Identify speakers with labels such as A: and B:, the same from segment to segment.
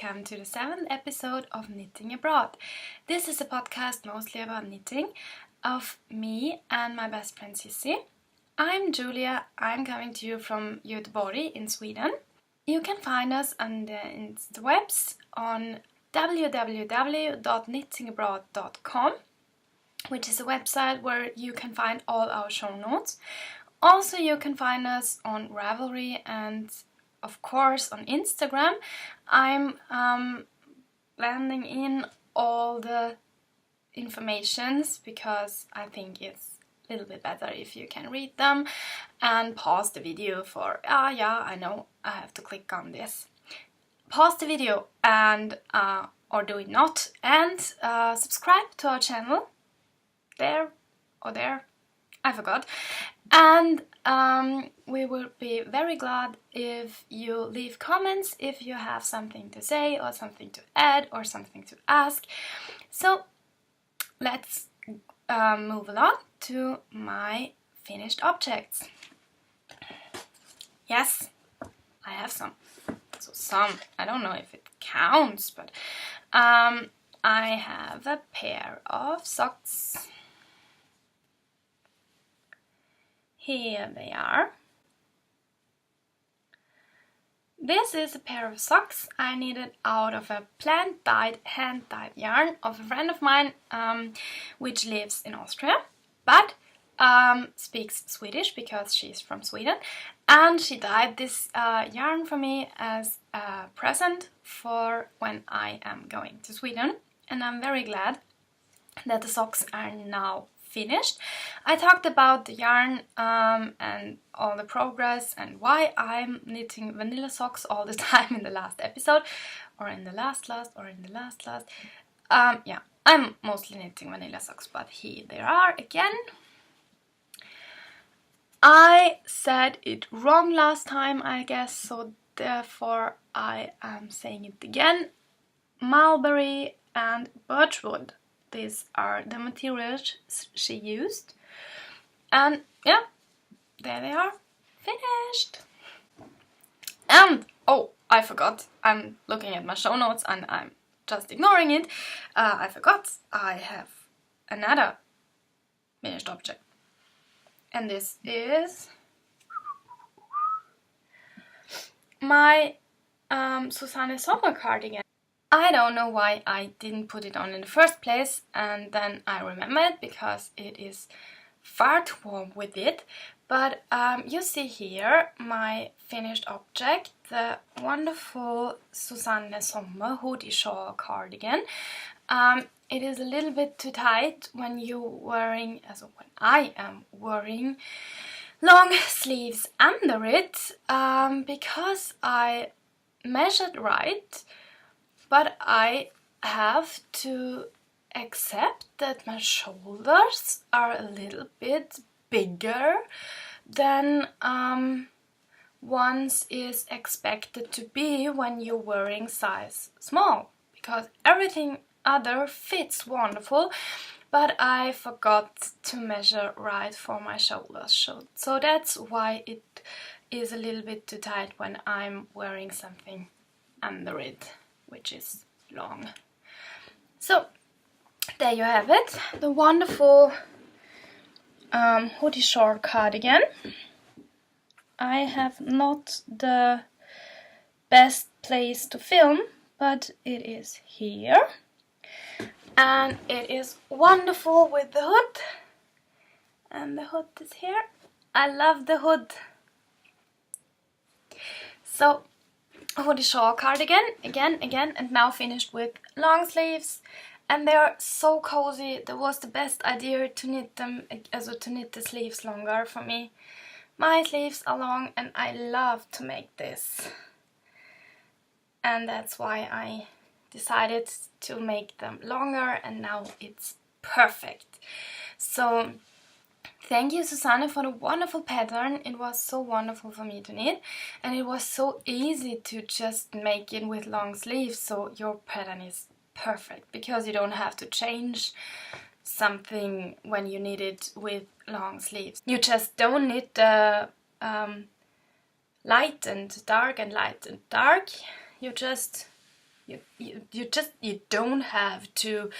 A: welcome to the 7th episode of Knitting Abroad. This is a podcast mostly about knitting of me and my best friend Sissi. I'm Julia, I'm coming to you from Gothenburg in Sweden. You can find us on the interwebs on www.knittingabroad.com, which is a website where you can find all our show notes. Also, you can find us on Ravelry and of course on Instagram. I'm blending in all the informations because I think it's a little bit better if you can read them and pause the video for, I know I have to click on this. Pause the video and or do it not, and subscribe to our channel there or there, I forgot. And we will be very glad if you leave comments if you have something to say or something to add or something to ask. So let's move along to my finished objects. Yes, I have some. So some, I don't know if it counts, but I have a pair of socks. Here they are. This is a pair of socks I knitted out of a plant-dyed, hand-dyed yarn of a friend of mine which lives in Austria, but speaks Swedish because she's from Sweden, and she dyed this yarn for me as a present for when I am going to Sweden, and I'm very glad that the socks are now finished. I talked about the yarn and all the progress and why I'm knitting vanilla socks all the time in the last episode, or in the last or in the last. Yeah, I'm mostly knitting vanilla socks, but here they are again. I said it wrong last time, I guess, so therefore I am saying it again. Mulberry and birchwood. These are the materials she used. And yeah, there they are, finished. And, oh, I forgot. I'm looking at my show notes and I'm just ignoring it. I forgot I have another finished object. And this is my Susanne Sommer cardigan. I don't know why I didn't put it on in the first place, and then I remembered because it is far too warm with it. But you see here my finished object, the wonderful Susanne Sommer hoodie shawl cardigan. It is a little bit too tight when when I am wearing long sleeves under it, because I measured right. But I have to accept that my shoulders are a little bit bigger than one's is expected to be when you're wearing size small. Because everything other fits wonderful, but I forgot to measure right for my shoulders. So that's why it is a little bit too tight when I'm wearing something under it, which is long. So there you have it, the wonderful hoodie short cardigan. I have not the best place to film, but it is here, and it is wonderful with the hood, and the hood is here. I love the hood. So hoodie shawl cardigan again, and now finished with long sleeves, and they are so cozy. That was the best idea to knit them, to knit the sleeves longer for me. My sleeves are long and I love to make this, and that's why I decided to make them longer, and now it's perfect. So thank you, Susanne, for the wonderful pattern. It was so wonderful for me to knit, and it was so easy to just make it with long sleeves, so your pattern is perfect because you don't have to change something when you knit it with long sleeves. You just don't knit the light and dark and light and dark. You just you don't have to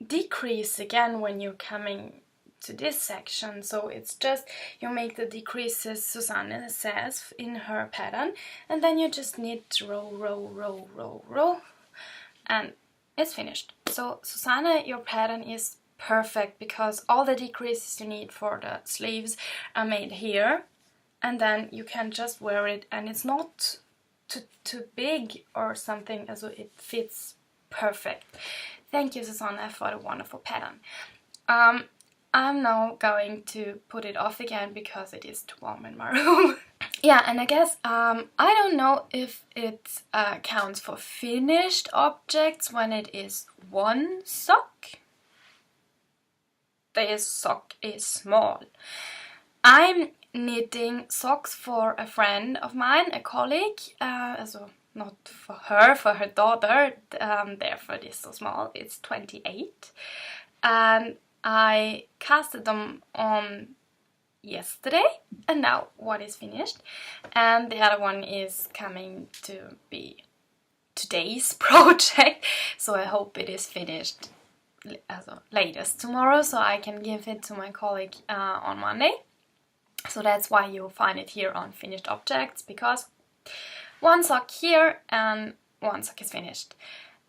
A: decrease again when you're coming to this section. So it's just you make the decreases Susanne says in her pattern, and then you just knit row, and it's finished. So Susanne, your pattern is perfect because all the decreases you need for the sleeves are made here, and then you can just wear it, and it's not too big or something, so it fits perfect. Thank you, Susanne, for the wonderful pattern. I'm now going to put it off again because it is too warm in my room. Yeah, and I guess I don't know if it counts for finished objects when it is one sock. This sock is small. I'm knitting socks for a friend of mine, a colleague, also not for her daughter, therefore it is so small, it's 28. And I casted them on yesterday, and now one is finished. And the other one is coming to be today's project, so I hope it is finished latest tomorrow, so I can give it to my colleague on Monday. So that's why you'll find it here on finished objects, because one sock here and one sock is finished.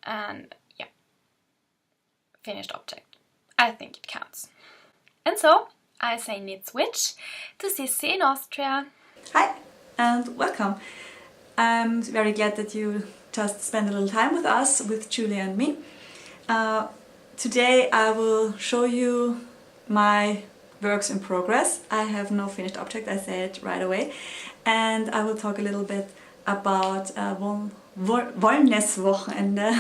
A: And yeah, finished object. I think it counts. And so I say knit switch to Sissi in Austria.
B: Hi and welcome. I'm very glad that you just spent a little time with us, with Julia and me. Today I will show you my works in progress. I have no finished object, I say it right away. And I will talk a little bit about Wellness-Wochenende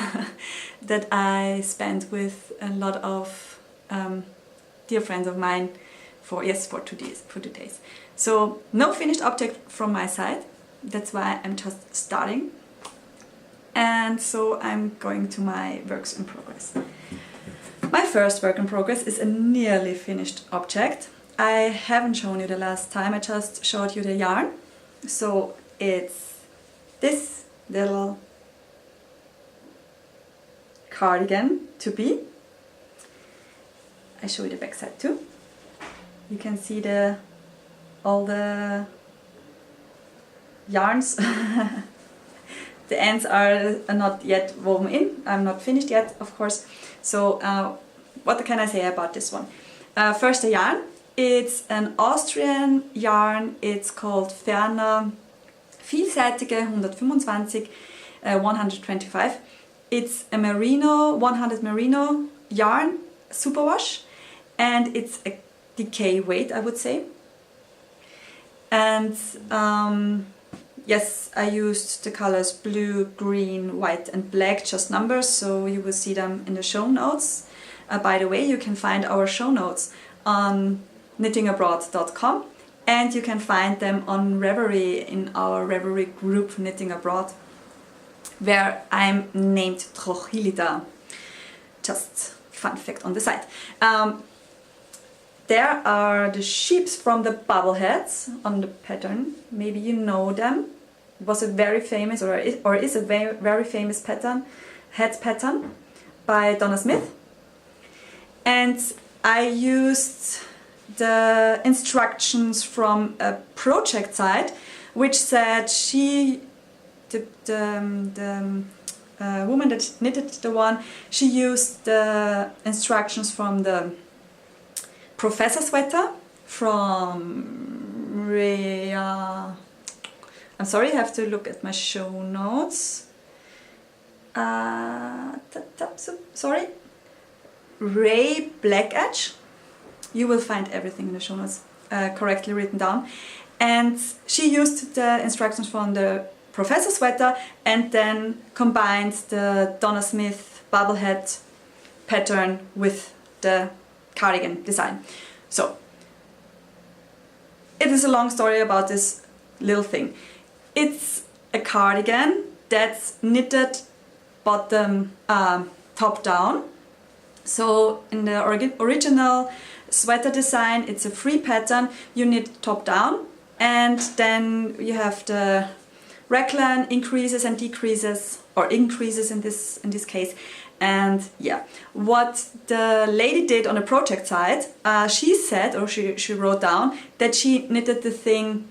B: that I spent with a lot of dear friends of mine for 2 days. So no finished object from my side, that's why I'm just starting. And so I'm going to my works in progress. My first work in progress is a nearly finished object. I haven't shown you the last time, I just showed you the yarn. So it's this little cardigan to be. I show you the back side too. You can see all the yarns. The ends are not yet woven in. I'm not finished yet, of course. So what can I say about this one? First, the yarn. It's an Austrian yarn. It's called Vienna vielseitige 125, 125. It's a merino, 100 merino yarn, superwash, and it's a decay weight, I would say. And yes, I used the colors blue, green, white and black, just numbers, so you will see them in the show notes. By the way, you can find our show notes on knittingabroad.com, and you can find them on Ravelry in our Ravelry group Knitting Abroad, where I'm named Trochilida. Just fun fact on the side. There are the sheeps from the bubbleheads on the pattern. Maybe you know them. It was a very famous, or is a very famous pattern, head pattern by Donna Smith. And I used the instructions from a project site, which said the woman that knitted the one, she used the instructions from the Professor sweater from Rhea. I'm sorry, I have to look at my show notes. Sorry, Ray Black Edge. You will find everything in the show notes correctly written down. And she used the instructions from the Professor sweater and then combined the Donna Smith bubblehead pattern with the cardigan design. So it is a long story about this little thing. It's a cardigan that's knitted bottom top down. So in the original sweater design, it's a free pattern. You knit top down, and then you have the raglan increases and decreases, or increases in this case. And yeah, what the lady did on the project side, she said, or she wrote down, that she knitted the thing,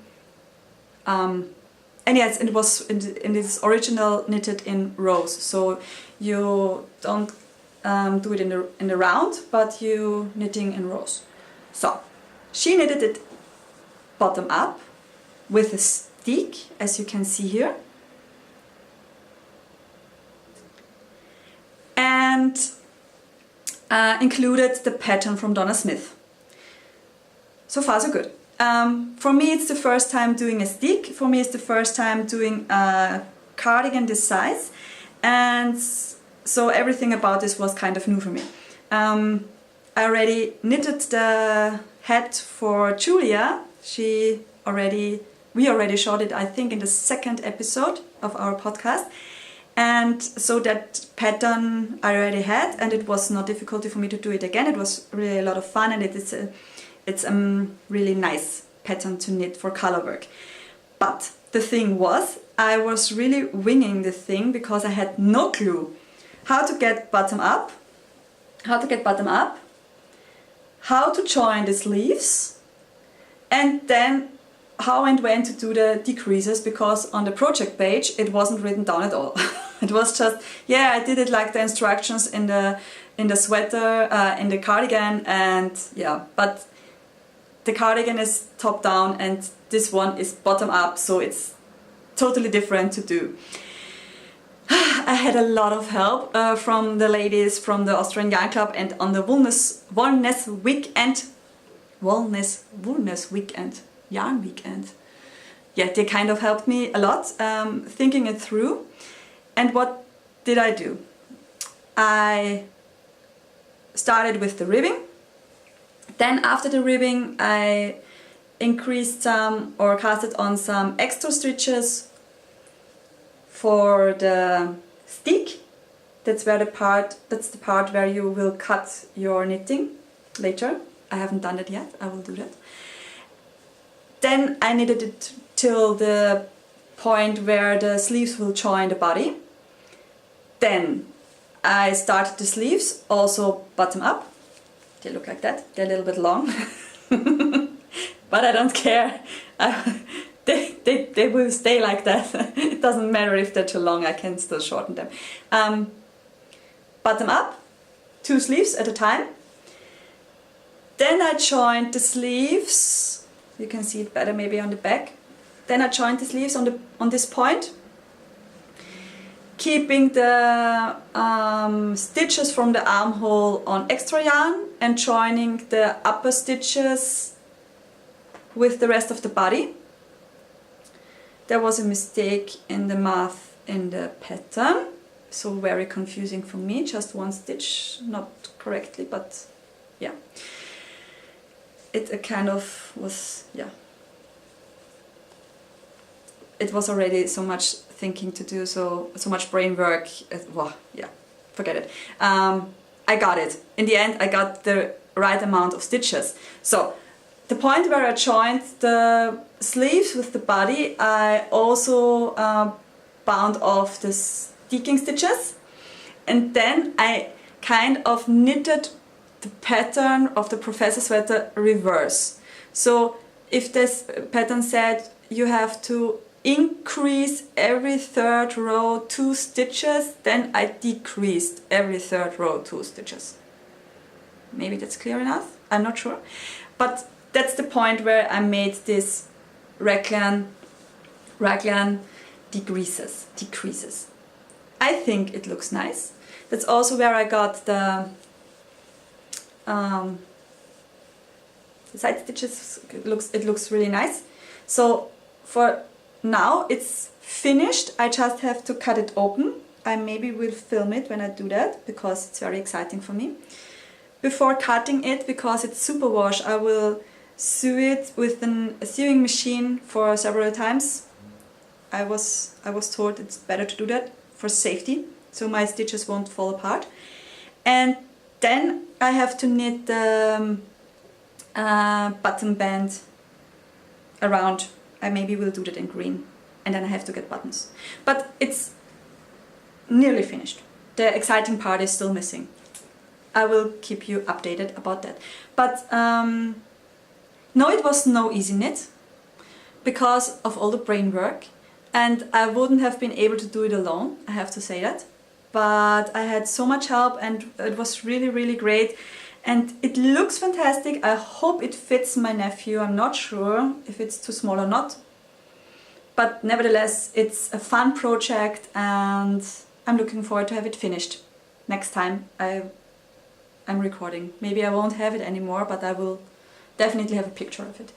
B: and yes, it was in this original knitted in rows. So you don't do it in the round, but you knitting in rows. So she knitted it bottom up with a stick, as you can see here. And included the pattern from Donna Smith. So far so good. For me it's the first time doing a stick, for me it's the first time doing a cardigan this size, and so everything about this was kind of new for me. I already knitted the hat for Julia. We already showed it, I think, in the second episode of our podcast. And so that pattern I already had, and it was not difficult for me to do it again. It was really a lot of fun, and it's a really nice pattern to knit for color work. But the thing was, I was really winging the thing because I had no clue how to get bottom up, how to join the sleeves, and then how and when to do the decreases, because on the project page it wasn't written down at all. It was just, yeah, I did it like the instructions in the sweater, in the cardigan, and yeah, but the cardigan is top down and this one is bottom up, so it's totally different to do. I had a lot of help from the ladies from the Austrian Yarn Club, and on the Wellness Weekend, Yarn Weekend. Yeah, they kind of helped me a lot, thinking it through. And what did I do? I started with the ribbing. Then after the ribbing I increased some, or casted on some extra stitches for the stick. That's the part where you will cut your knitting later. I haven't done that yet, I will do that. Then I knitted it till the point where the sleeves will join the body. Then I started the sleeves, also bottom up. They look like that, they're a little bit long. But I don't care. They will stay like that. It doesn't matter if they're too long, I can still shorten them. Bottom up, 2 sleeves at a time. Then I joined the sleeves. You can see it better maybe on the back. Then I joined the sleeves on this point, keeping the stitches from the armhole on extra yarn and joining the upper stitches with the rest of the body. There was a mistake in the math in the pattern, so very confusing for me, just 1 stitch, not correctly, but yeah. It kind of was, yeah. It was already so much thinking to do, so much brain work. Well, yeah, forget it. I got it. In the end, I got the right amount of stitches. So the point where I joined the sleeves with the body, I also bound off the sticking stitches, and then I kind of knitted the pattern of the professor sweater reverse. So if this pattern said you have to increase every 3rd row 2 stitches, then I decreased every 3rd row 2 stitches. Maybe that's clear enough? I'm not sure. But that's the point where I made this raglan decreases. I think it looks nice. That's also where I got the side stitches. It looks really nice. So for now it's finished. I just have to cut it open. I maybe will film it when I do that, because it's very exciting for me. Before cutting it, because it's superwash, I will sew it with a sewing machine for several times. I was told it's better to do that for safety, so my stitches won't fall apart. And then I have to knit the button band around. I maybe will do that in green. and then I have to get buttons. But it's nearly finished. The exciting part is still missing. I will keep you updated about that. But no, it was no easy knit because of all the brain work, and I wouldn't have been able to do it alone, I have to say that. But I had so much help and it was really, really great. And it looks fantastic. I hope it fits my nephew. I'm not sure if it's too small or not. But nevertheless, it's a fun project and I'm looking forward to have it finished next time I'm recording. Maybe I won't have it anymore, but I will definitely have a picture of it.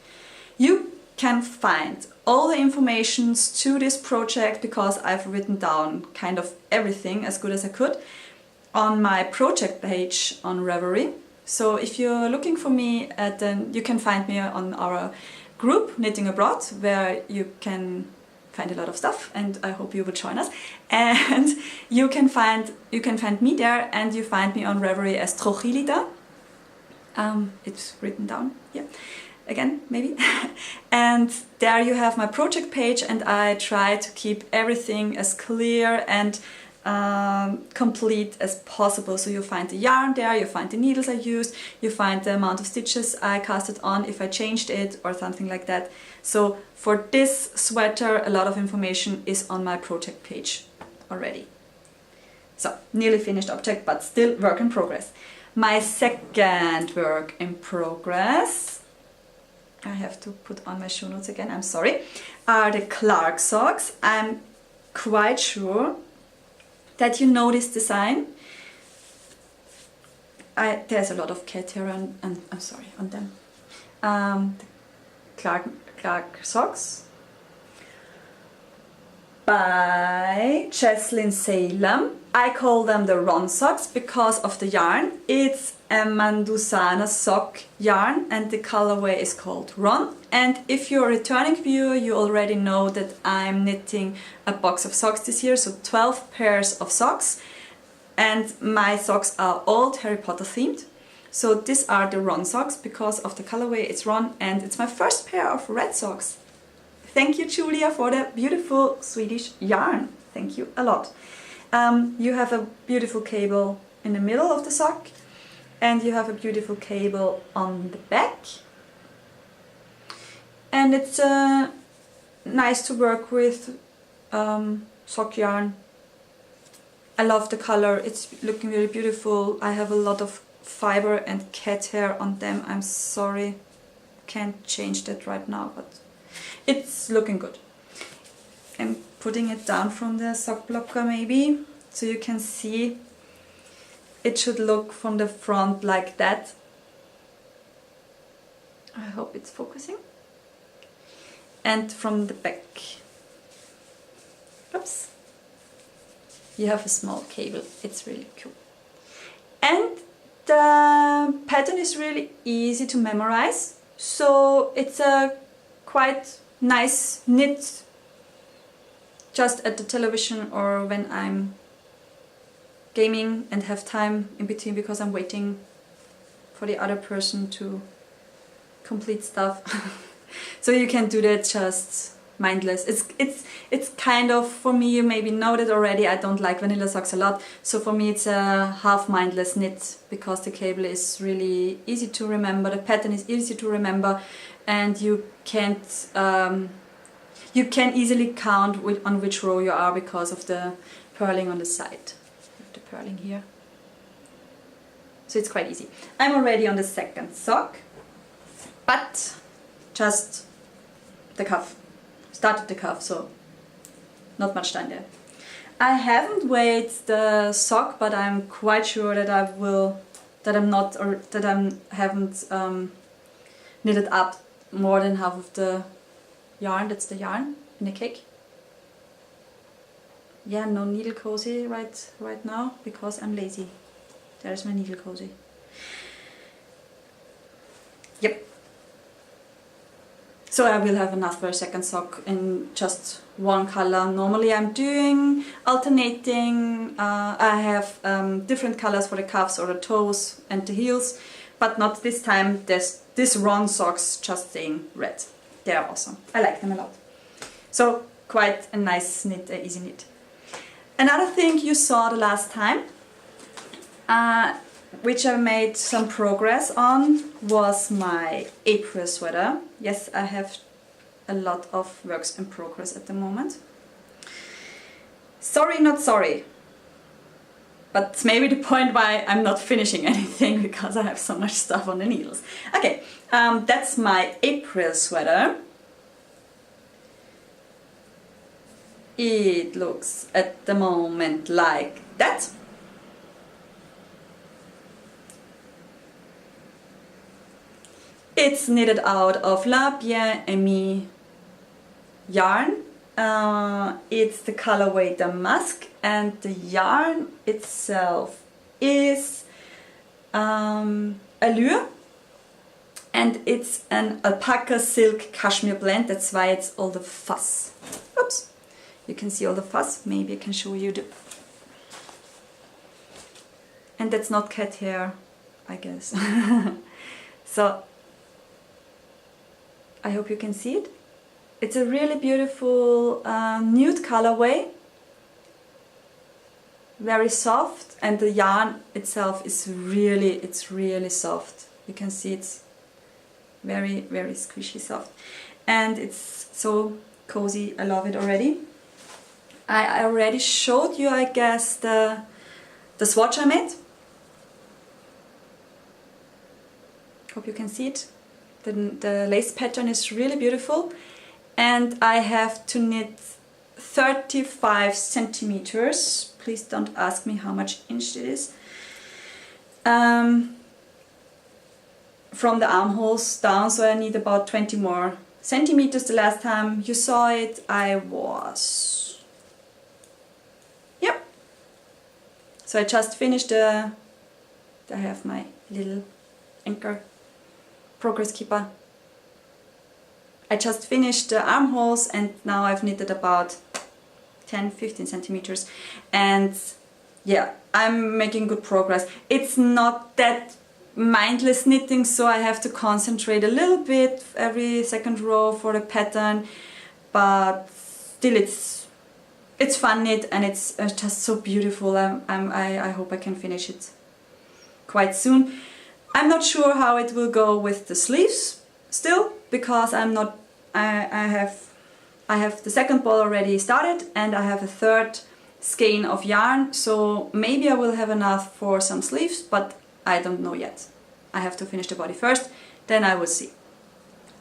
B: You can find all the informations to this project, because I've written down kind of everything as good as I could, on my project page on Ravelry. So if you're looking for me, you can find me on our group Knitting Abroad, where you can find a lot of stuff, and I hope you will join us. And you can find me there, and you find me on Ravelry as Trojilida. It's written down here. Again, maybe. And there you have my project page, and I try to keep everything as clear and complete as possible. So you find the yarn there, you find the needles I used, you find the amount of stitches I casted on, if I changed it or something like that. So for this sweater, a lot of information is on my project page already. So nearly finished object, but still work in progress. My second work in progress, I have to put on my show notes again, I'm sorry, are the Clark socks. I'm quite sure that you know this design. There's a lot of cat hair and I'm sorry, on them. The Clark socks by Jesslyn Salem. I call them the Ron socks because of the yarn. It's a Mandusana sock yarn and the colorway is called Ron. And if you're a returning viewer, you already know that I'm knitting a box of socks this year, so 12 pairs of socks. And my socks are all Harry Potter themed. So these are the Ron socks because of the colorway, it's Ron, and it's my first pair of red socks. Thank you, Julia, for the beautiful Swedish yarn. Thank you a lot. You have a beautiful cable in the middle of the sock, and you have a beautiful cable on the back. And it's nice to work with sock yarn. I love the color, it's looking really beautiful. I have a lot of fiber and cat hair on them. I'm sorry, can't change that right now, but it's looking good. I'm putting it down from the sock blocker maybe, so you can see. It should look from the front like that. I hope it's focusing. And from the back. Oops. You have a small cable. It's really cool. And the pattern is really easy to memorize. So it's a quite nice knit just at the television or when I'm gaming and have time in between because I'm waiting for the other person to complete stuff. So you can do that just mindless. It's kind of, for me, you maybe know that already, I don't like vanilla socks a lot, so for me it's a half mindless knit because the cable is really easy to remember, the pattern is easy to remember, and you can't you can easily count on which row you are because of the purling on the side. The purling here. So it's quite easy. I'm already on the second sock, but just the cuff. Started the cuff, so not much time there. I haven't weighed the sock, but I'm quite sure that I will, that I'm not, or that I haven't knitted up more than half of the yarn. That's the yarn in the cake. Yeah, no needle cozy right now because I'm lazy. There's my needle cozy. Yep. So I will have another second sock in just one color. Normally I'm doing alternating. I have different colors for the cuffs or the toes and the heels, but not this time. There's this Ron socks just staying red. They're awesome. I like them a lot. So quite a nice knit, easy knit. Another thing you saw the last time, which I made some progress on, was my April sweater. Yes, I have a lot of works in progress at the moment. Sorry, not sorry. But maybe the point why I'm not finishing anything, because I have so much stuff on the needles. Okay, that's my April sweater. It looks at the moment like that. It's knitted out of La Bien-Aimée yarn. It's the colorway Damask, and the yarn itself is Allure, and it's an alpaca silk cashmere blend. That's why it's all the fuss. Oops, you can see all the fuss. Maybe I can show you the... And that's not cat hair, I guess. So I hope you can see it. It's a really beautiful nude colorway, very soft, and the yarn itself is really soft. You can see it's very squishy soft, and it's so cozy. I love it already. I already showed you, I guess, the swatch I made. Hope you can see it. The lace pattern is really beautiful, and I have to knit 35 centimeters. Please don't ask me how much inch it is. From the armholes down, so I need about 20 more centimeters. The last time you saw it, I was... Yep. So I just finished I have my little anchor progress keeper. I just finished the armholes, and now I've knitted about 10-15 centimeters, and yeah, I'm making good progress. It's not that mindless knitting, so I have to concentrate a little bit every second row for the pattern, but still it's fun knit, and it's just so beautiful. I hope I can finish it quite soon. I'm not sure how it will go with the sleeves still, because I'm not... I have the second ball already started, and I have a third skein of yarn, so maybe I will have enough for some sleeves, but I don't know yet. I have to finish the body first, then I will see.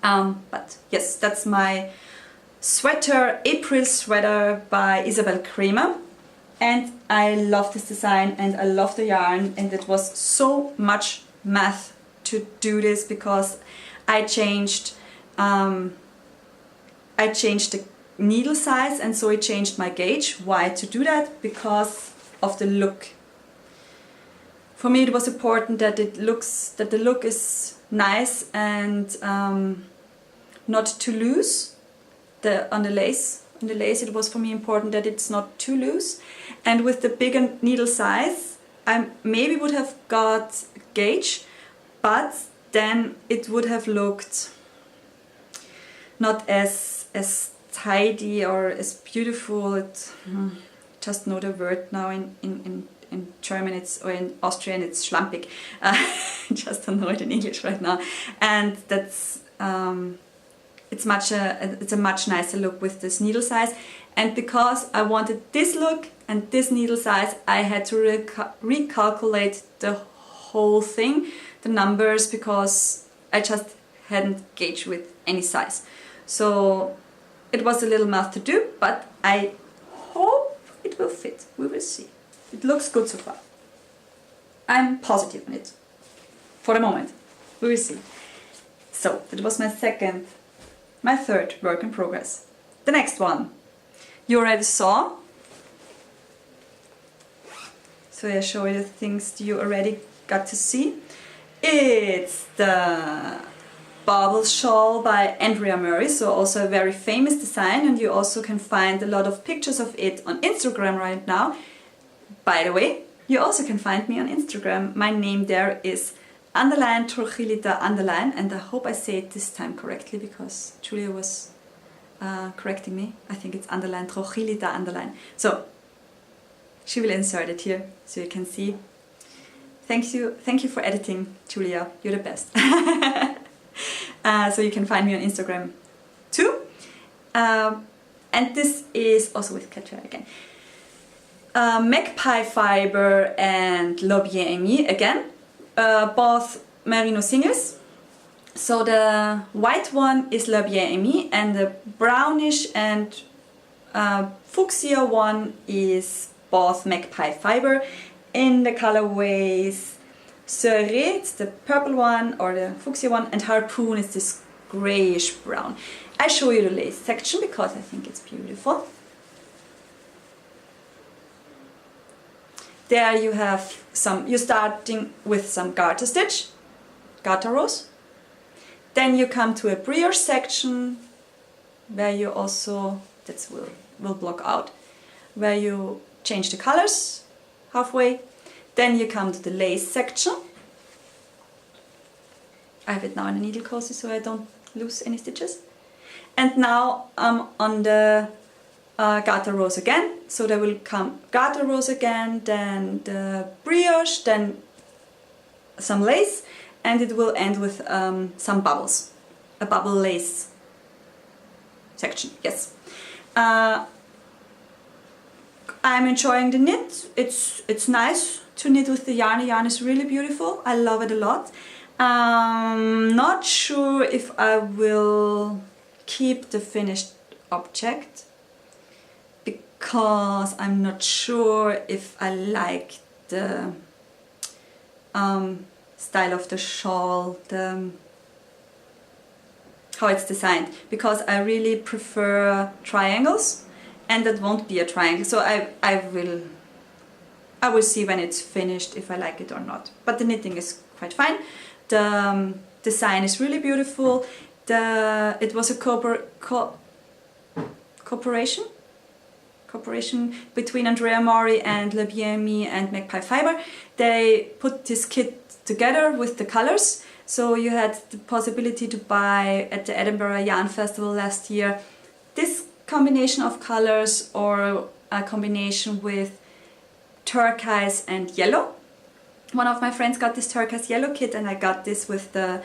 B: But yes, that's my sweater, April sweater by Isabel Kremer, and I love this design, and I love the yarn, and it was so much math to do this, because I changed the needle size, and so it changed my gauge. Why to do that? Because of the look. For me it was important that the look is nice and not too loose. On the lace it was for me important that it's not too loose, and with the bigger needle size I maybe would have got gauge, but then it would have looked not as tidy or as beautiful. Just know the word now in German, or in Austrian it's schlampig. Just don't know it in English right now, and that's it's a much nicer look with this needle size. And because I wanted this look and this needle size, I had to recalculate the whole thing, the numbers, because I just hadn't gauged with any size. So it was a little math to do, but I hope it will fit. We will see. It looks good so far. I'm positive on it. For the moment. We will see. So that was my third work in progress. The next one you already saw. So I show you the things you already got to see. It's the Bauble shawl by Andrea Murray, so also a very famous design, and you also can find a lot of pictures of it on Instagram right now. By the way, you also can find me on Instagram. My name there is _Trujillita_, and I hope I say it this time correctly, because Julia was correcting me. I think it's underline, Trochilita underline. So she will insert it here so you can see. Thank you for editing, Julia. You're the best. So you can find me on Instagram too. And this is also with Katja again. Magpie Fiber and L'Objet Aimé again, both merino singles. So the white one is L'Objet Aimé and the brownish and fuchsia one is both Magpie Fiber in the colorways Serré, it's the purple one or the fuchsia one, and Harpoon is this grayish brown. I show you the lace section because I think it's beautiful. There you have you're starting with some garter stitch, garter rows. Then you come to a brioche section where you also, that will block out, where you change the colors halfway. Then you come to the lace section. I have it now in a needle cozy so I don't lose any stitches. And now I'm on the garter rows again. So there will come garter rows again, then the brioche, then some lace, and it will end with some bubbles, a bubble lace section, yes. I'm enjoying the knit. It's nice to knit with the yarn. The yarn is really beautiful. I love it a lot. Not sure if I will keep the finished object because I'm not sure if I like the style of the shawl, how it's designed, because I really prefer triangles. And that won't be a triangle, so I will see when it's finished if I like it or not. But the knitting is quite fine. The design is really beautiful. It was a cooperation between Andrea Mori and L'Objet Aimé and Magpie Fiber. They put this kit together with the colors, so you had the possibility to buy at the Edinburgh Yarn Festival last year this combination of colors or a combination with turquoise and yellow. One of my friends got this turquoise yellow kit and I got this with the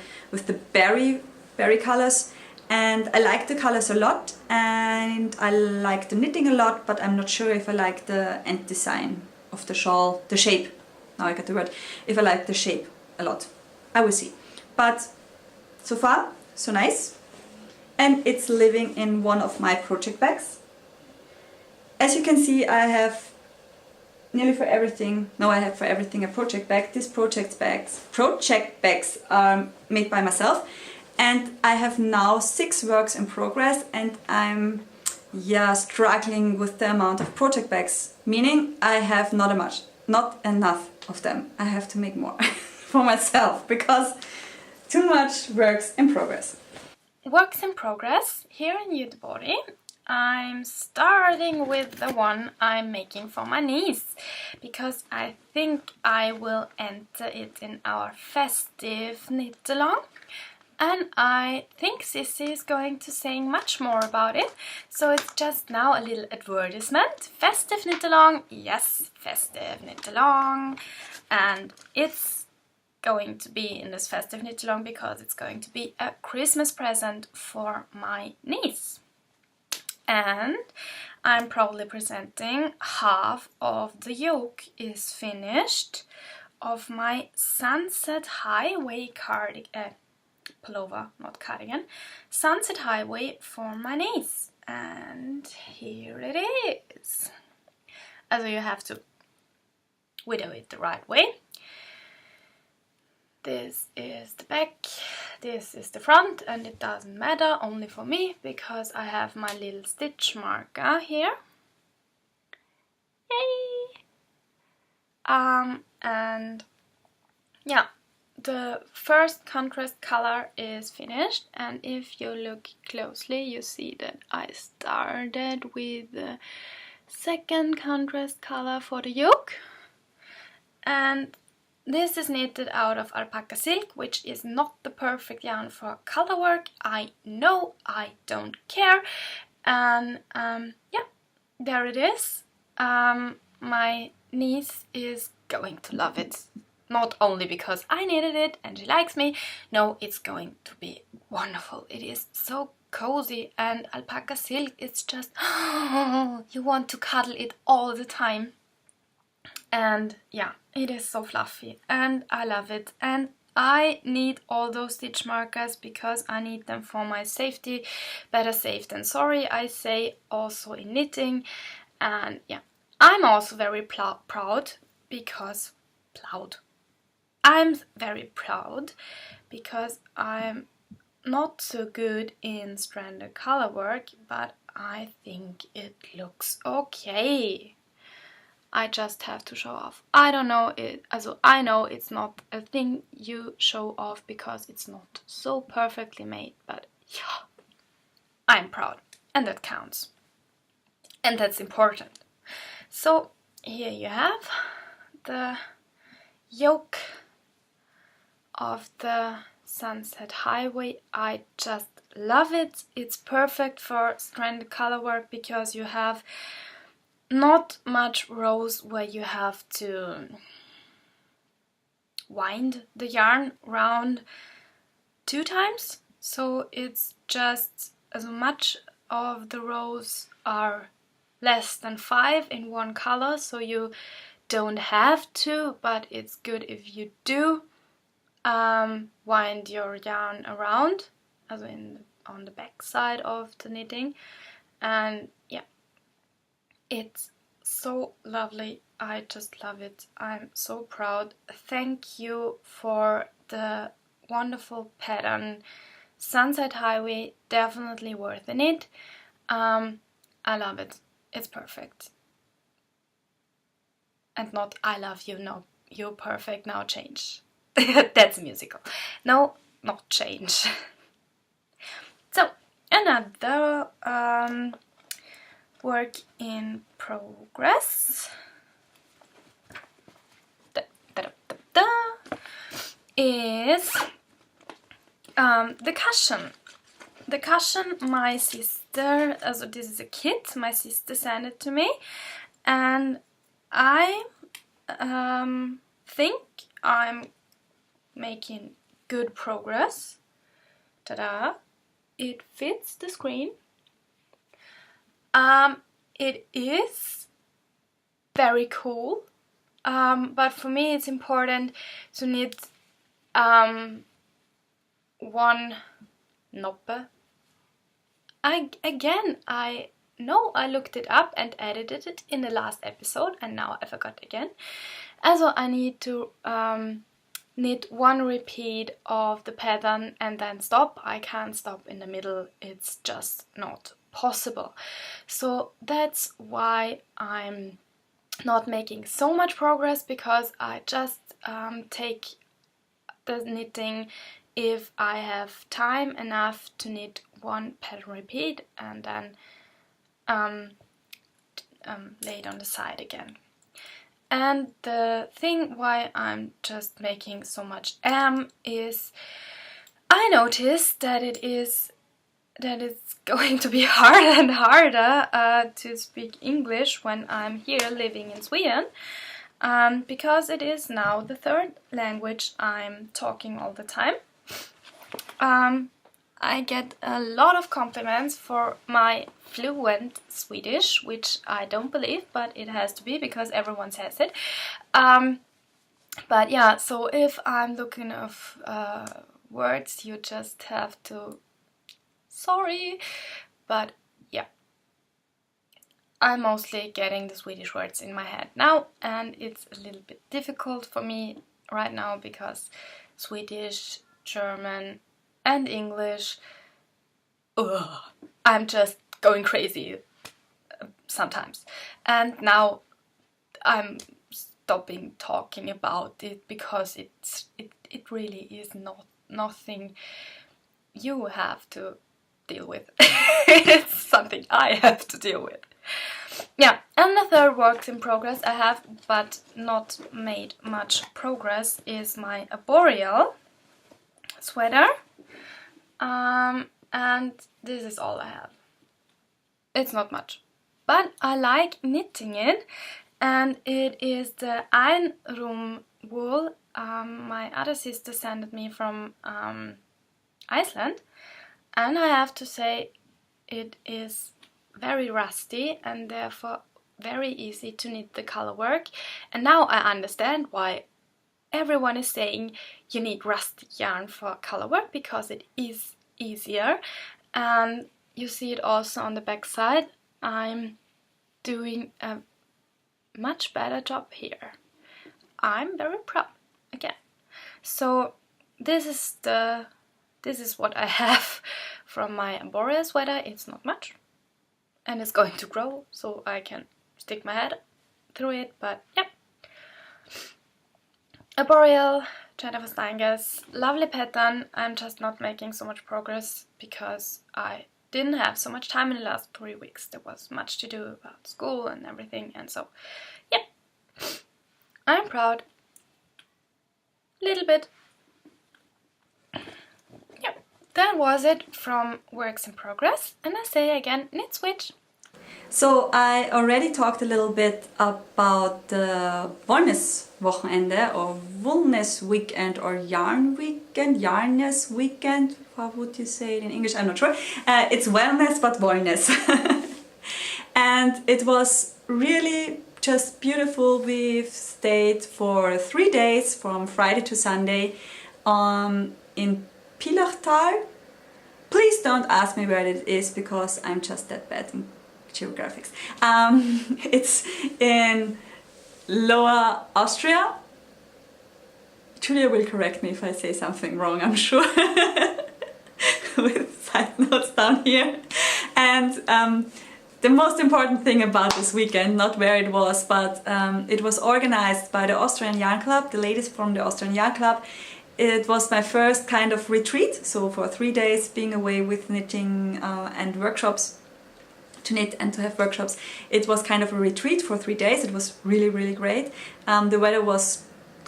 B: berry colors, and I like the colors a lot and I like the knitting a lot, but I'm not sure if I like the end design of the shawl, the shape. Now I got the word. If I like the shape a lot. I will see. But so far, so nice. And it's living in one of my project bags. As you can see, I have nearly for everything, no, I have for everything a project bag. These project bags are made by myself, and I have now 6 works in progress, and I'm struggling with the amount of project bags, meaning I have not enough of them. I have to make more for myself because too much works in progress.
A: Works in progress here in Gothenburg. I'm starting with the one I'm making for my niece because I think I will enter it in our festive knit along, and I think Sissy is going to say much more about it, so it's just now a little advertisement. Festive knit along, yes, festive knit along, and it's going to be in this festive knit along because it's going to be a Christmas present for my niece. And I'm probably presenting half of the yoke is finished of my Sunset Highway pullover, not cardigan, Sunset Highway for my niece. And here it is. Also you have to widow it the right way. This is the back, this is the front, and it doesn't matter only for me because I have my little stitch marker here. Yay! And yeah, the first contrast color is finished, and if you look closely you see that I started with the second contrast color for the yoke, and this is knitted out of alpaca silk, which is not the perfect yarn for color work. I know, I don't care. And yeah, there it is. My niece is going to love it. Not only because I needed it and she likes me, no, it's going to be wonderful. It is so cozy, and alpaca silk, it's just, you want to cuddle it all the time. And yeah, it is so fluffy and I love it. And I need all those stitch markers because I need them for my safety. Better safe than sorry, I say, also in knitting. And yeah, I'm also very proud because I'm very proud because I'm not so good in stranded color work, but I think it looks okay. I just have to show off. I don't know it, also I know it's not a thing you show off because it's not so perfectly made, but yeah, I'm proud, and that counts. And that's important. So here you have the yoke of the Sunset Highway. I just love it. It's perfect for stranded color work because you have not much rows where you have to wind the yarn round 2 times. So it's just as much of the rows are less than 5 in one color, so you don't have to, but it's good if you do wind your yarn around, also on the back side of the knitting. And yeah, it's so lovely. I just love it. I'm so proud. Thank you for the wonderful pattern. Sunset Highway, definitely worth it. I love it. It's perfect. And not I love you, no, you're perfect, now change. That's a musical. No, not change. So, another work in progress is the cushion. The cushion my sister, also this is a kit, my sister sent it to me, and I think I'm making good progress. Ta-da! It fits the screen. It is very cool, but for me it's important to knit one noppe. I know I looked it up and edited it in the last episode, and now I forgot again. Also I need to knit one repeat of the pattern and then stop. I can't stop in the middle, it's just not possible. So that's why I'm not making so much progress, because I just take the knitting if I have time enough to knit one pattern repeat and then lay it on the side again. And the thing why I'm just making so much is I noticed that it's going to be harder and harder to speak English when I'm here living in Sweden, because it is now the 3rd language I'm talking all the time. I get a lot of compliments for my fluent Swedish, which I don't believe, but it has to be because everyone says it. But yeah, so if I'm looking of words, you just have to... Sorry, but yeah. I'm mostly getting the Swedish words in my head now, and it's a little bit difficult for me right now because Swedish, German and English, I'm just going crazy sometimes. And now I'm stopping talking about it because it really is nothing you have to deal with. It's something I have to deal with. Yeah, and the 3rd work in progress I have, but not made much progress, is my arboreal sweater. And this is all I have. it's not much. But I like knitting it, and it is the Einrum wool my other sister sent it me from Iceland, and I have to say it is very rusty and therefore very easy to knit the color work. And now I understand why everyone is saying you need rusty yarn for color work, because it is easier. And you see it also on the back side. I'm doing a much better job here. I'm very proud again. So this is what I have from my Boreal sweater. It's not much, and it's going to grow, so I can stick my head through it. But yeah, a Boreal Jennifer Steinges, lovely pattern. I'm just not making so much progress because I didn't have so much time in the last 3 weeks. There was much to do about school and everything, and so yeah, I'm proud. Little bit. Yeah, that was it from Works in Progress, and I say again, knit switch.
B: So I already talked a little bit about the Wollness-Wochenende or Woolness weekend or Yarn weekend, Yarnness weekend. How would you say it in English? I'm not sure. It's wellness but Wollness. And it was really just beautiful. We've stayed for 3 days from Friday to Sunday in Pilachtal. Please don't ask me where it is because I'm just that bad in geographics. It's in Lower Austria. Julia will correct me if I say something wrong, I'm sure, with side notes down here. And the most important thing about this weekend, not where it was, but it was organized by the Austrian Yarn Club, the ladies from the Austrian Yarn Club. It was my first kind of retreat, so for 3 days being away with knitting and workshops, to knit and to have workshops. It was kind of a retreat for 3 days. It was really, really great. The weather was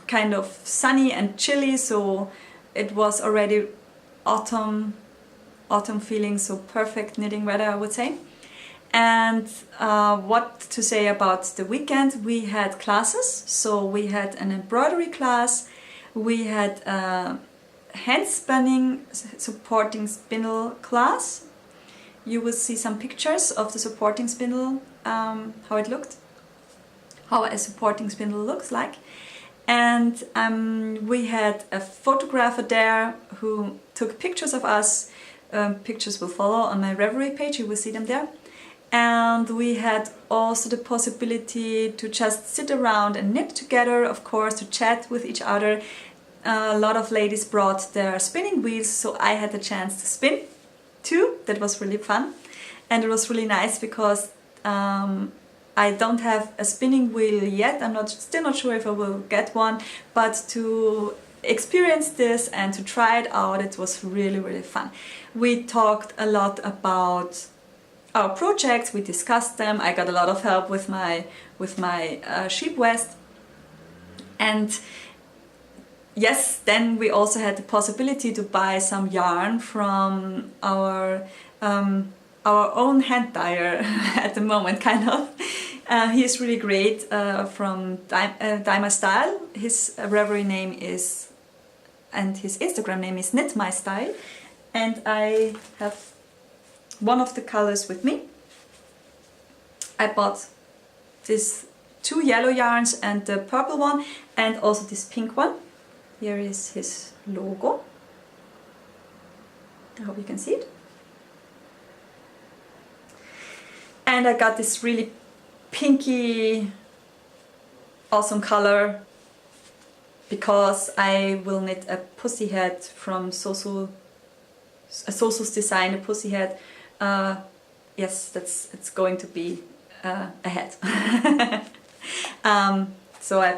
B: kind of sunny and chilly, so it was already autumn feeling, so perfect knitting weather, I would say. And what to say about the weekend? We had classes, so we had an embroidery class, we had a hand spinning supporting spindle class. You will see some pictures of the supporting spindle, how it looked, how a supporting spindle looks like. And we had a photographer there who took pictures of us. Pictures will follow on my Reverie page, you will see them there. And we had also the possibility to just sit around and knit together, of course, to chat with each other. A lot of ladies brought their spinning wheels, so I had the chance to spin too. That was really fun, and it was really nice because I don't have a spinning wheel yet. I'm still not sure if I will get one, but to experience this and to try it out, it was really, really fun. We talked a lot about our projects, we discussed them. I got a lot of help with my sheep vest, and yes, then we also had the possibility to buy some yarn from our own hand dyer at the moment, kind of. He is really great, from Dye My Style. His Reverie name is, and his Instagram name is Knit My Style, and I have one of the colors with me. I bought these 2 yellow yarns and the purple one, and also this pink one. Here is his logo. I hope you can see it. And I got this really pinky, awesome color because I will knit a pussy head from Sosul's design, a pussy head. Yes, it's going to be a head. So I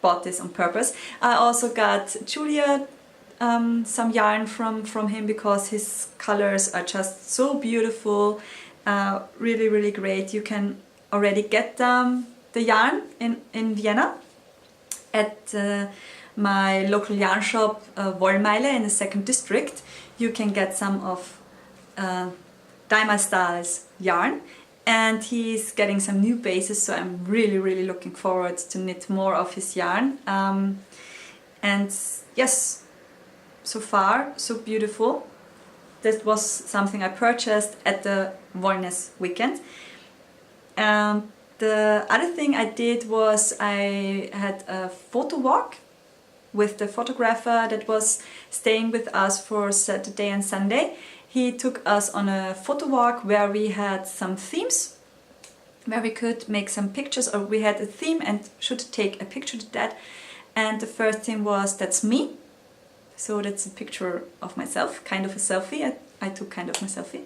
B: bought this on purpose. I also got Julia some yarn from him because his colors are just so beautiful, really, really great. You can already get the yarn in Vienna at my local yarn shop, Wollmeile, in the 2nd district. You can get some of Dye My Style's yarn, and he's getting some new bases, so I'm really looking forward to knit more of his yarn. And yes, so far so beautiful. That was something I purchased at the Vollness weekend. The other thing I did was I had a photo walk with the photographer that was staying with us for Saturday and Sunday. He took us on a photo walk where we had some themes, where we could make some pictures, or we had a theme and should take a picture to that. And the first thing was "That's me." So that's a picture of myself, kind of a selfie. I took kind of my selfie.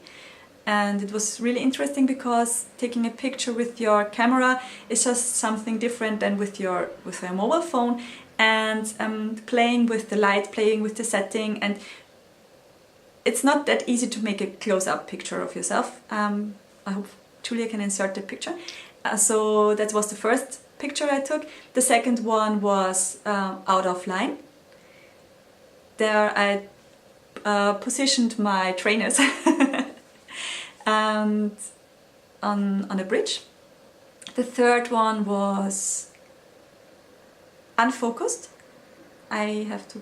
B: And it was really interesting because taking a picture with your camera is just something different than with your mobile phone. And playing with the light, playing with the setting, and it's not that easy to make a close-up picture of yourself. I hope Julia can insert the picture. So that was the first picture I took. The second one was out of line. There I positioned my trainers and on a bridge. The third one was unfocused. I have to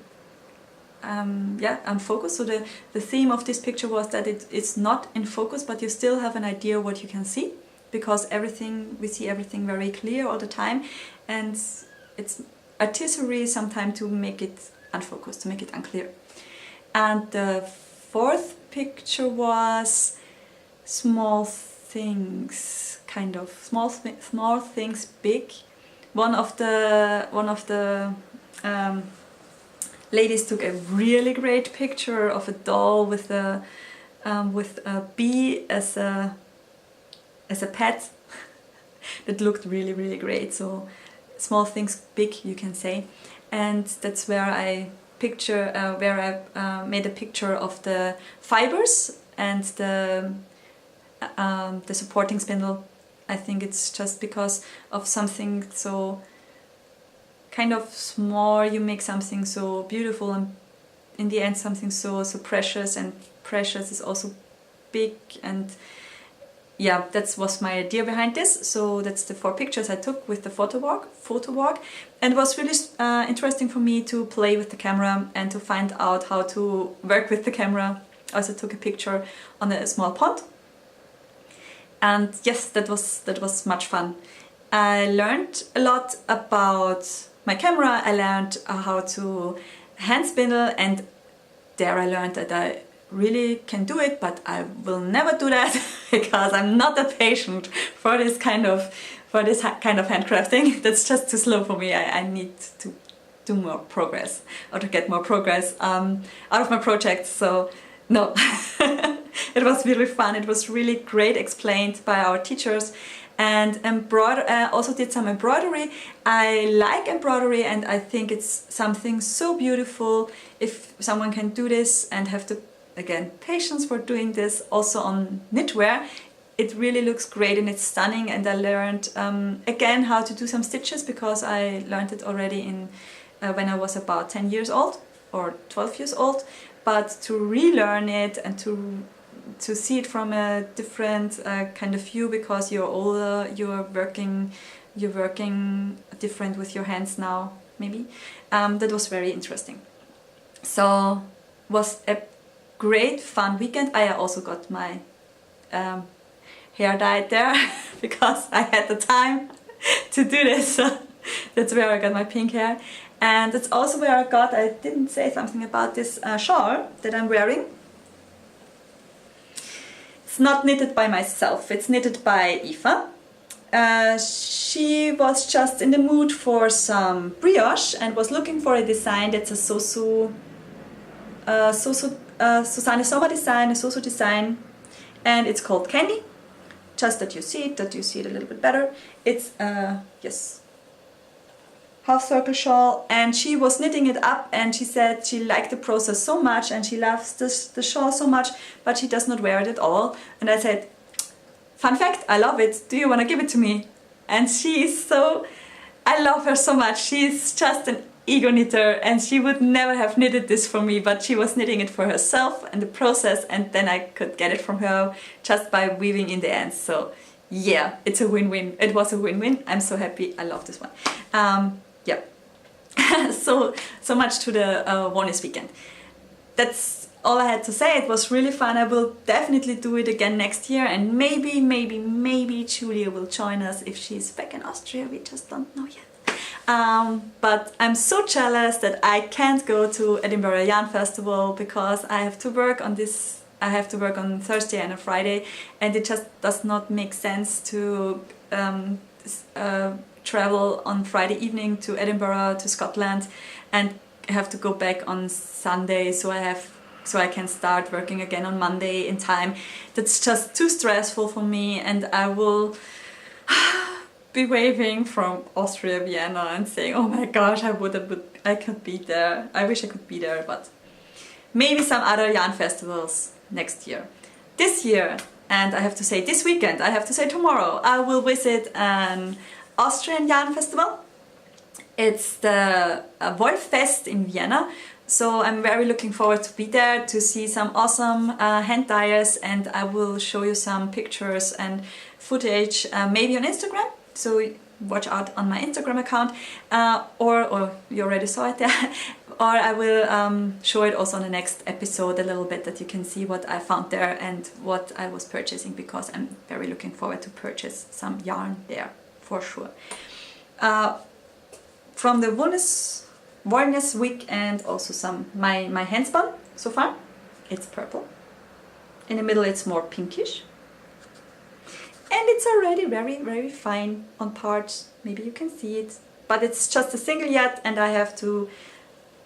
B: unfocused. So the theme of this picture was that it's not in focus, but you still have an idea what you can see, because we see everything very clear all the time, and it's artistry sometimes to make it unfocused, to make it unclear. And the fourth picture was small things, kind of small things big. One of the ladies took a really great picture of a doll with a bee as a pet. That looked really great. So small things big, you can say. And that's where I made a picture of the fibers and the supporting spindle. I think it's just because of something so kind of small, you make something so beautiful, and in the end something so precious, and precious is also big. And yeah, that was my idea behind this. So that's the 4 pictures I took with the photo walk, and it was really interesting for me to play with the camera and to find out how to work with the camera. I also took a picture on a small pond. And yes, that was much fun. I learned a lot about my camera. I learned how to hand spindle, and there I learned that I really can do it, but I will never do that because I'm not that patient for this kind of handcrafting. That's just too slow for me. I need to do more progress, or to get more progress out of my project. So no. It was really fun. It was really great explained by our teachers. And also did some embroidery. I like embroidery, and I think it's something so beautiful if someone can do this and have the, again, patience for doing this also on knitwear. It really looks great and it's stunning. And I learned again how to do some stitches, because I learned it already when I was about 10 years old or 12 years old. But to relearn it and to see it from a different kind of view, because you're older, you're working different with your hands now, maybe. That was very interesting. So was a great fun weekend. I also got my hair dyed there because I had the time to do this. So that's where I got my pink hair. And that's also where I didn't say something about this shawl that I'm wearing. It's not knitted by myself, it's knitted by Aoife. She was just in the mood for some brioche and was looking for a design that's a Susanne Sommer design, a Soso design, and it's called Candy. Just that you see it a little bit better. It's yes, half circle shawl, and she was knitting it up, and she said she liked the process so much and she loves the shawl so much, but she does not wear it at all. And I said, fun fact, I love it, do you want to give it to me? And I love her so much. She's just an ego knitter, and she would never have knitted this for me, but she was knitting it for herself and the process, and then I could get it from her just by weaving in the ends. So yeah, it's a win-win. It was a win-win. I'm so happy. I love this one. Yeah. so much to the Warnis weekend. That's all I had to say. It was really fun. I will definitely do it again next year, and maybe Julia will join us if she's back in Austria. We just don't know yet. But I'm so jealous that I can't go to Edinburgh Yarn Festival because I have to work on this. I have to work on Thursday and a Friday, and it just does not make sense to travel on Friday evening to Edinburgh, to Scotland, and have to go back on Sunday, so I can start working again on Monday in time. That's just too stressful for me, and I will be waving from Austria, Vienna, and saying, oh my gosh, I could be there. I wish I could be there, but maybe some other yarn festivals next year. This year, and I have to say this weekend, I have to say tomorrow, I will visit an Austrian yarn festival. It's the Wolffest in Vienna, so I'm very looking forward to be there to see some awesome hand dyers, and I will show you some pictures and footage maybe on Instagram, so watch out on my Instagram account, or you already saw it there, or I will show it also on the next episode a little bit, that you can see what I found there and what I was purchasing, because I'm very looking forward to purchase some yarn there for sure. From the Warnis week, and also some my handspun so far. It's purple. In the middle it's more pinkish. And it's already very fine on parts. Maybe you can see it. But it's just a single yet, and I have to...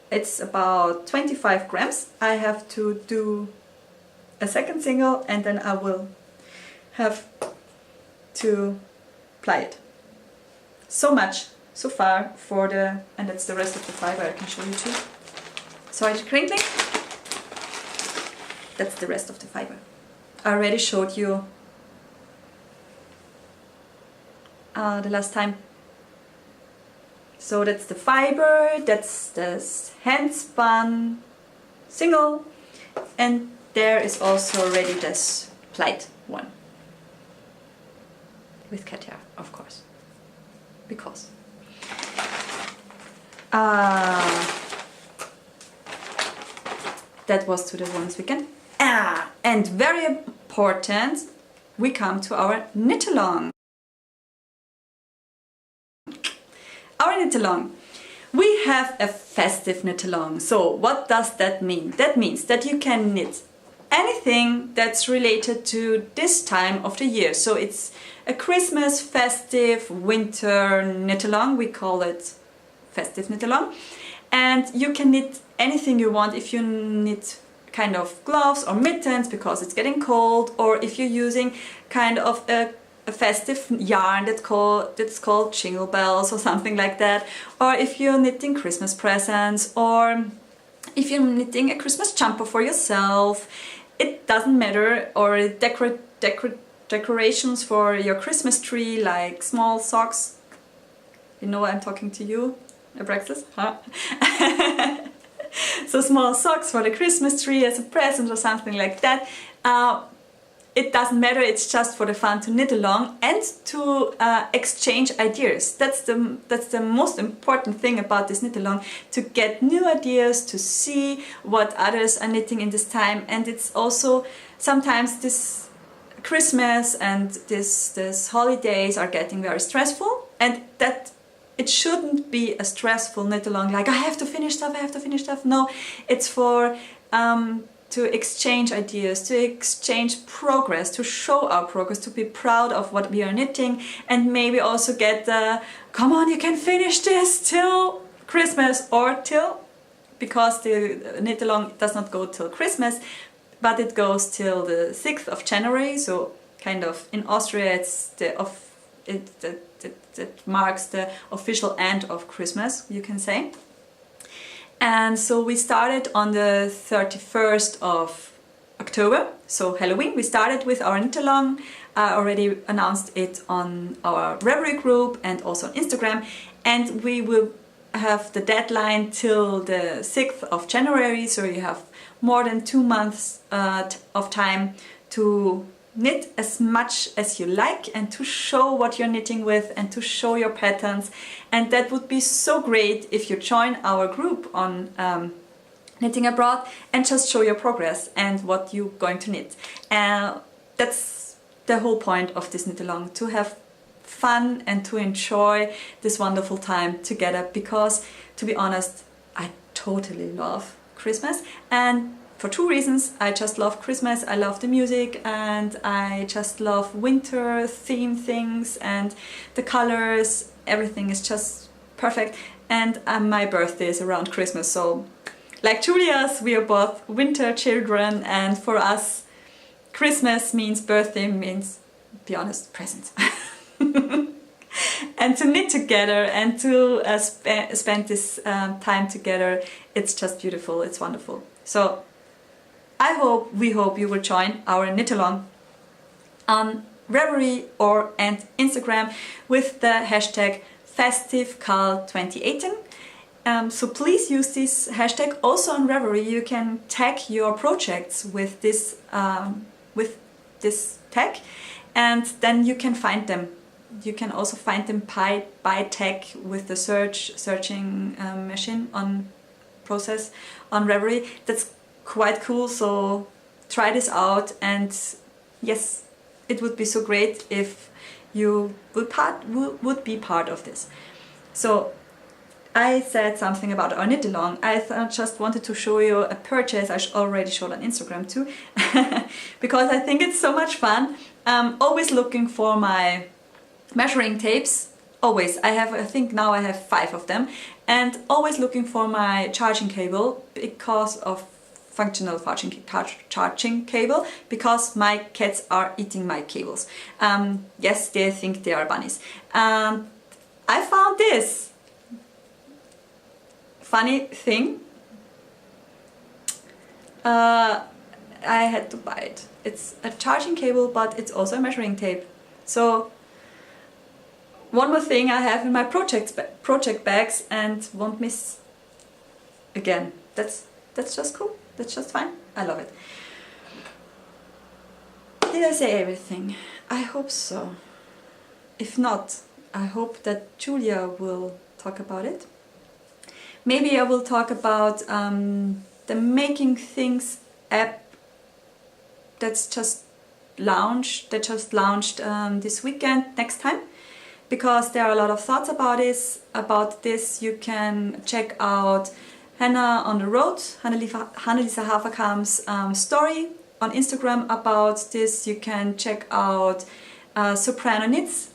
B: It's about 25 grams. I have to do a second single, and then I will have to ply it. So much so far for the... And that's the rest of the fiber I can show you too. Sorry, the crinkling. That's the rest of the fiber. I already showed you the last time. So that's the fiber, that's the hand spun single, and there is also already this plied one with Katja, of course, because that was to the Warnis weekend. And very important, we come to our knit-along. Our knit-along. We have a festive knit-along. So what does that mean? That means that you can knit anything that's related to this time of the year. So it's a Christmas, festive, winter knit-along. We call it festive knit-along. And you can knit anything you want. If you knit kind of gloves or mittens because it's getting cold, or if you're using kind of a festive yarn that's called jingle bells or something like that, or if you're knitting Christmas presents, or if you're knitting a Christmas jumper for yourself, it doesn't matter, or decorations for your Christmas tree, like small socks. You know I'm talking to you, Abraxas? Huh? So small socks for the Christmas tree as a present or something like that. It doesn't matter, it's just for the fun to knit along and to exchange ideas. That's the most important thing about this knit along, to get new ideas, to see what others are knitting in this time. And it's also sometimes this Christmas and this holidays are getting very stressful, and that it shouldn't be a stressful knit along like I have to finish stuff. No, it's for to exchange ideas, to exchange progress, to show our progress, to be proud of what we are knitting, and maybe also get the come on, you can finish this till Christmas, or till, because the knit along does not go till Christmas, but it goes till the 6th of January. So kind of in Austria it's it marks the official end of Christmas, you can say. And so we started on the 31st of October, so Halloween. We started with our knit-along. I already announced it on our Ravelry group and also on Instagram. And we will have the deadline till the 6th of January, so you have more than 2 months of time to knit as much as you like and to show what you're knitting with and to show your patterns. And that would be so great if you join our group on Knitting Abroad and just show your progress and what you're going to knit. That's the whole point of this knit along, to have fun and to enjoy this wonderful time together, because to be honest, I totally love Christmas, and for two reasons. I just love Christmas, I love the music, and I just love winter theme things and the colors, everything is just perfect. And my birthday is around Christmas, so like Julia's, we are both winter children, and for us Christmas means birthday, means, be honest, presents. And to knit together and to spend this time together, it's just beautiful, it's wonderful. So we hope you will join our knit along on Ravelry and Instagram with the hashtag FestiveCal2018. So please use this hashtag. Also on Ravelry you can tag your projects with this tag, and then you can find them. You can also find them by tag with the searching machine on process on Ravelry. That's quite cool, so try this out, and yes, it would be so great if you would be part of this. So I said something about our knit along. I just wanted to show you a purchase I already showed on Instagram too, because I think it's so much fun. I'm always looking for my measuring tapes. Always. I think now I have 5 of them, and always looking for my charging cable, because of functional charging cable, because my cats are eating my cables. Yes, they think they are bunnies. I found this funny thing. I had to buy it. It's a charging cable, but it's also a measuring tape. So one more thing I have in my project bags and won't miss again. That's just cool. That's just fine. I love it. Did I say everything? I hope so. If not, I hope that Julia will talk about it. Maybe I will talk about the Making Things app that's just launched this weekend, next time, because there are a lot of thoughts about this. You can check out Hannah on the Road, Hannelisa Haferkamp's story on Instagram about this. You can check out Soprano Knits.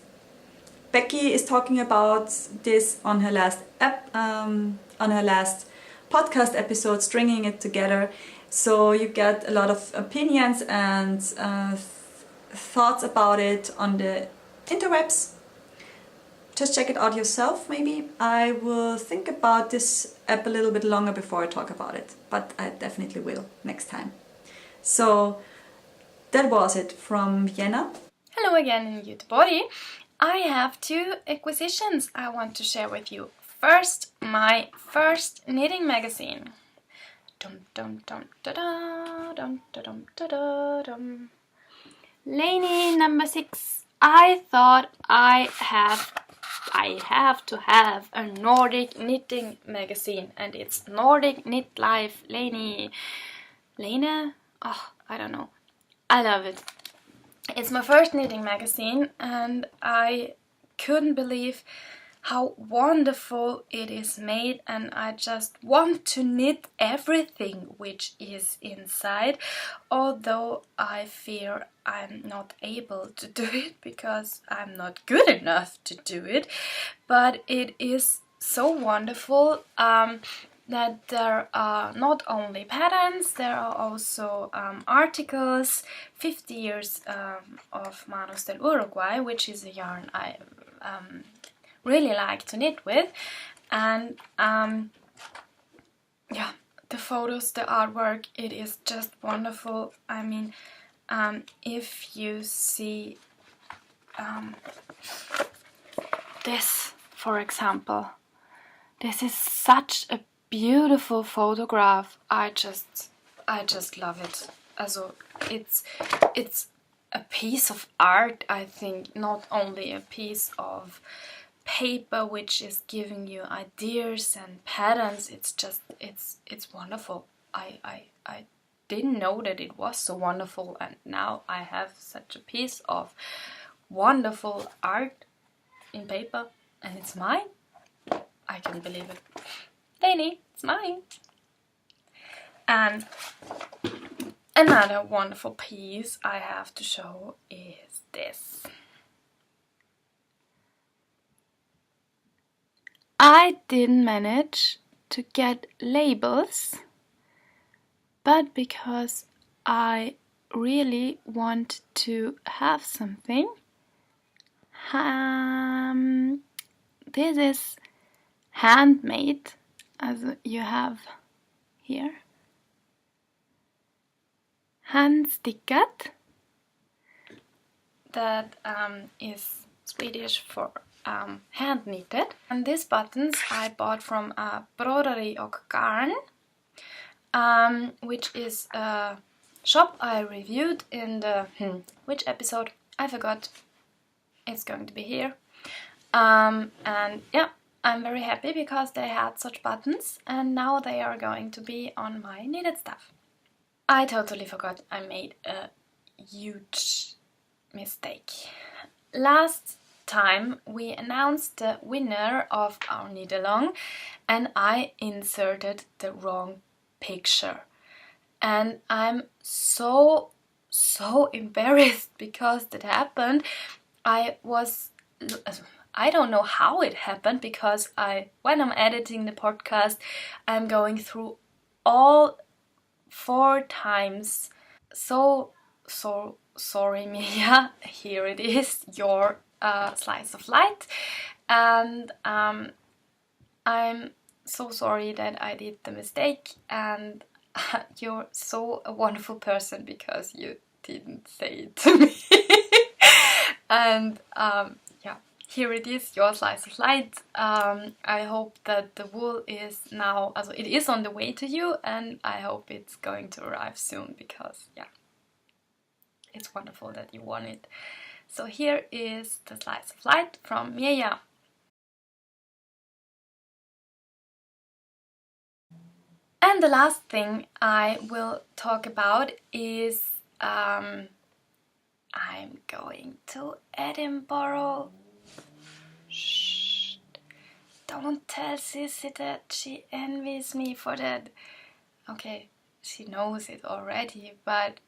B: Becky is talking about this on her last podcast episode, stringing it together. So you get a lot of opinions and thoughts about it on the interwebs. Just check it out yourself, maybe. I will think about this app a little bit longer before I talk about it, but I definitely will next time. So that was it from Vienna.
A: Hello again in Göteborg. I have 2 acquisitions I want to share with you. First, my first knitting magazine. Dum dum dum da da dum da dum da da dum. Lainey number 6. I thought I have to have a Nordic knitting magazine, and it's Nordic Knit Life Lainey. Lena? Oh, I don't know. I love it. It's my first knitting magazine, and I couldn't believe how wonderful it is made, and I just want to knit everything which is inside, although I fear I'm not able to do it because I'm not good enough to do it. But it is so wonderful that there are not only patterns, there are also articles. 50 years of Manos del Uruguay, which is a yarn I really like to knit with, and yeah, the photos, the artwork, it is just wonderful. I mean, if you see this, for example, this is such a beautiful photograph. I just love it. Also, it's a piece of art, I think, not only a piece of paper which is giving you ideas and patterns. It's just, it's wonderful. I didn't know that it was so wonderful, and now I have such a piece of wonderful art in paper, and it's mine. I can't believe it. Lainey, it's mine. And another wonderful piece I have to show is this. I didn't manage to get labels, but because I really want to have something, this is handmade, as you have here. Handstickat. That is Swedish for hand knitted. And these buttons I bought from Broderi och Garn, which is a shop I reviewed in the which episode? I forgot. It's going to be here. And yeah, I'm very happy because they had such buttons, and now they are going to be on my knitted stuff. I totally forgot I made a huge mistake. Last time we announced the winner of our knit along, and I inserted the wrong picture. And I'm so embarrassed because that happened. I don't know how it happened, because when I'm editing the podcast, I'm going through all 4 times. So sorry, Mia. Here it is, your slice of light, and I'm so sorry that I did the mistake. And you're so a wonderful person because you didn't say it to me. And yeah, here it is, your slice of light. I hope that the wool is now, it is on the way to you, and I hope it's going to arrive soon, because yeah, it's wonderful that you won it. So here is the slice of light from Mia. And the last thing I will talk about is I'm going to Edinburgh. Shh. Don't tell Sissy that she envies me for that. Okay, she knows it already, but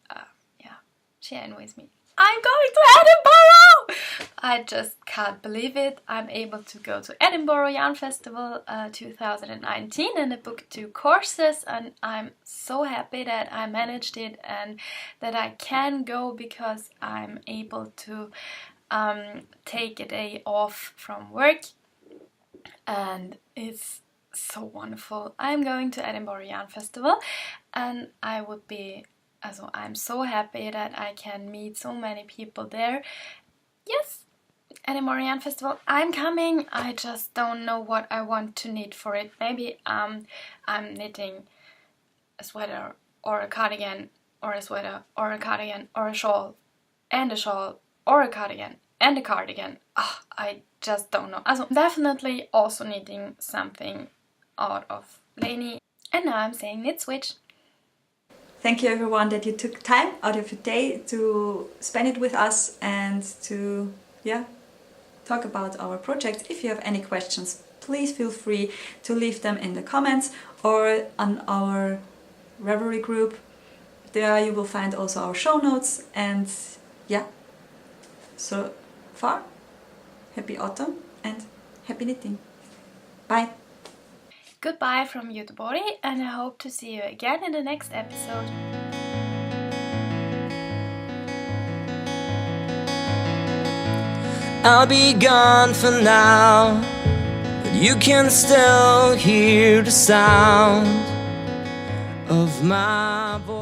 A: yeah, she envies me. I'm going to Edinburgh! I just can't believe it. I'm able to go to Edinburgh Yarn Festival 2019, and I booked 2 courses, and I'm so happy that I managed it and that I can go, because I'm able to take a day off from work, and it's so wonderful. I'm going to Edinburgh Yarn Festival, and I'm so happy that I can meet so many people there. Yes, Edinburgh Yarn Festival, I'm coming. I just don't know what I want to knit for it. Maybe I'm knitting a sweater or a cardigan, or a sweater or a cardigan, or a shawl and a shawl, or a cardigan and a cardigan. I just don't know. Definitely also knitting something out of Lainey. And now I'm saying knit switch.
B: Thank you everyone that you took time out of your day to spend it with us and to talk about our project. If you have any questions, please feel free to leave them in the comments or on our Ravelry group. There you will find also our show notes. And yeah, so far, happy autumn and happy knitting. Bye!
A: Goodbye from Göteborg, and I hope to see you again in the next episode.
C: I'll be gone for now, but you can still hear the sound of my voice.